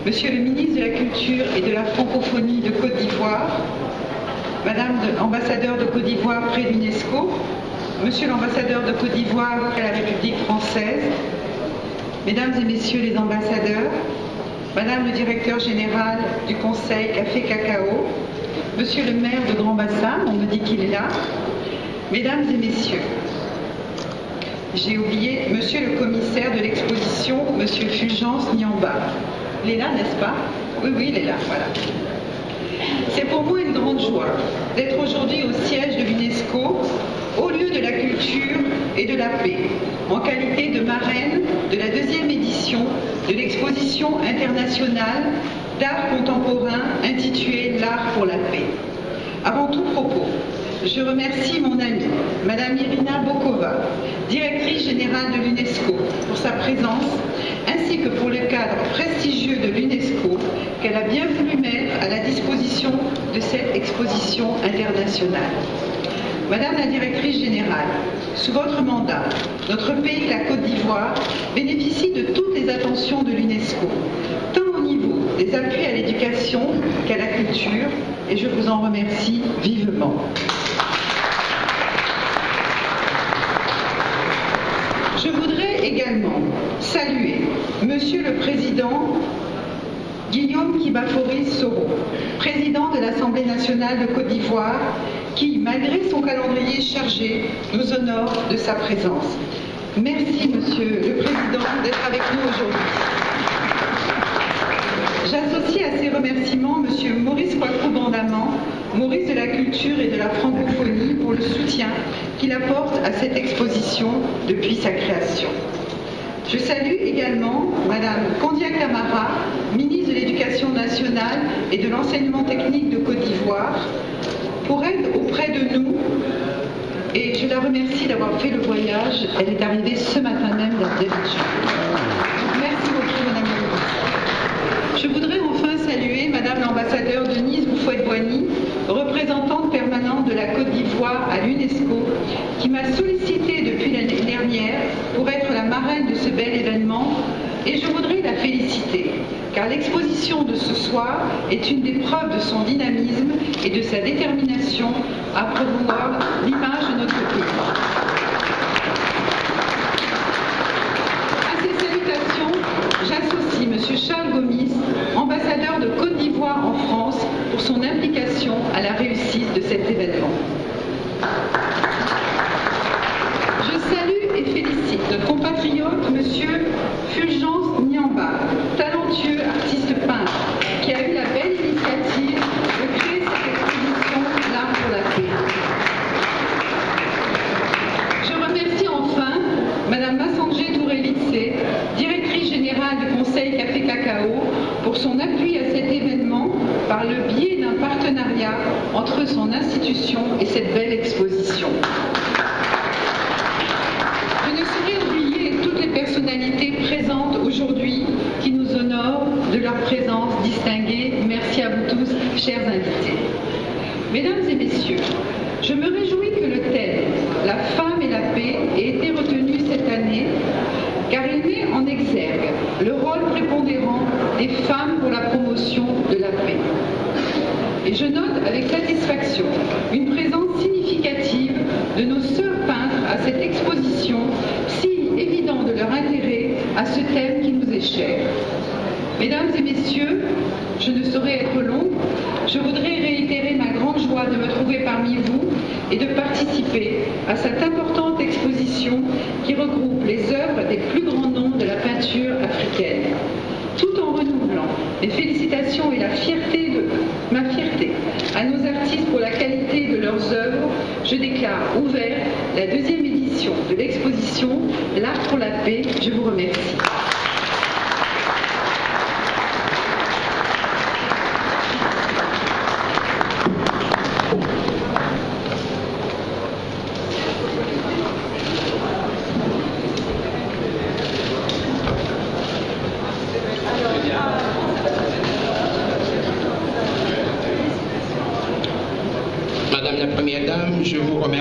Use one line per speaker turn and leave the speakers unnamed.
Monsieur le ministre de la Culture et de la Francophonie de Côte d'Ivoire, Madame l'ambassadeur de Côte d'Ivoire près l'UNESCO, Monsieur l'ambassadeur de Côte d'Ivoire près la République française, Mesdames et Messieurs les ambassadeurs, Madame le directeur général du Conseil Café Cacao, Monsieur le maire de Grand Bassam, on me dit qu'il est là, Mesdames et Messieurs, j'ai oublié Monsieur le commissaire de l'exposition, Monsieur Fulgence Niamba. Il est là, n'est-ce pas? Oui, il est là, voilà. C'est pour moi une grande joie d'être aujourd'hui au siège de l'UNESCO, au lieu de la culture et de la paix, en qualité de marraine de la 2e édition de l'exposition internationale d'art contemporain intitulée L'art pour la paix. Avant tout propos, je remercie mon amie, Madame Irina Bokova, directrice générale de l'UNESCO, pour sa présence, ainsi que pour le cadre prestigieux de l'UNESCO qu'elle a bien voulu mettre à la disposition de cette exposition internationale. Madame la directrice générale, sous votre mandat, notre pays, la Côte d'Ivoire, bénéficie de toutes les attentions de l'UNESCO, tant au niveau des appuis à l'éducation qu'à la culture, et je vous en remercie vivement. Je voudrais également saluer Monsieur le Président Guillaume Kibafori Soro, président de l'Assemblée nationale de Côte d'Ivoire, qui, malgré son calendrier chargé, nous honore de sa présence. Merci, Monsieur le Président, d'être avec nous aujourd'hui. J'associe à ces remerciements Monsieur Maurice Kwaku-Bandaman, Maurice de la Culture et de la Francophonie, pour le soutien qu'il apporte à cette exposition depuis sa création. Je salue également Madame Kandia Camara, ministre de l'Éducation nationale et de l'Enseignement technique de Côte d'Ivoire, pour être auprès de nous, et je la remercie d'avoir fait le voyage. Elle est arrivée ce matin même d'Abidjan. Merci beaucoup, Madame la ministre. Je voudrais enfin saluer Madame l'ambassadeur Denise Boufouette-Boigny, représentante permanente de la Côte d'Ivoire à l'UNESCO, qui m'a sollicité depuis l'année dernière pour être la marraine de ce bel événement, et je voudrais la féliciter, car l'exposition de ce soir est une des preuves de son dynamisme et de sa détermination à promouvoir l'image de notre pays. À ces salutations, j'associe M. Charles Gomis, ambassadeur de Côte d'Ivoire en France, pour son implication à la réussite de cet événement. Je salue et félicite notre compatriote M. Fulgence Niamba, talentueux artiste peintre, qui a eu la belle initiative de créer cette exposition L'art pour la paix. Je remercie enfin Mme Massangé Touré-Litsé, directrice générale du Conseil Café Cacao, pour son appui à cet événement par le biais d'un partenariat entre son institution et cette belle exposition. Je ne saurais oublier toutes les personnalités présentes aujourd'hui qui nous honorent de leur présence distinguée. Merci à vous tous, chers invités. Mesdames et messieurs, je me réjouis que le thème « La femme et la paix » ait été retenu cette année, car il met en exergue le rôle prépondérant des femmes pour la promotion de la paix. Et je note avec satisfaction une présence significative de nos sœurs peintres à cette exposition, signe évident de leur intérêt à ce thème qui nous est cher. Mesdames et messieurs, je ne saurais être longue, je voudrais réitérer ma grande joie de me trouver parmi vous et de participer à cette importante exposition qui regroupe les œuvres des plus grands noms de la peinture africaine. Tout en renouvelant les félicitations et ma fierté à nos artistes pour la qualité de leurs œuvres, je déclare ouverte la 2e édition de l'exposition L'art pour la paix. Je vous remercie.
Madame la Première Dame, je vous remercie.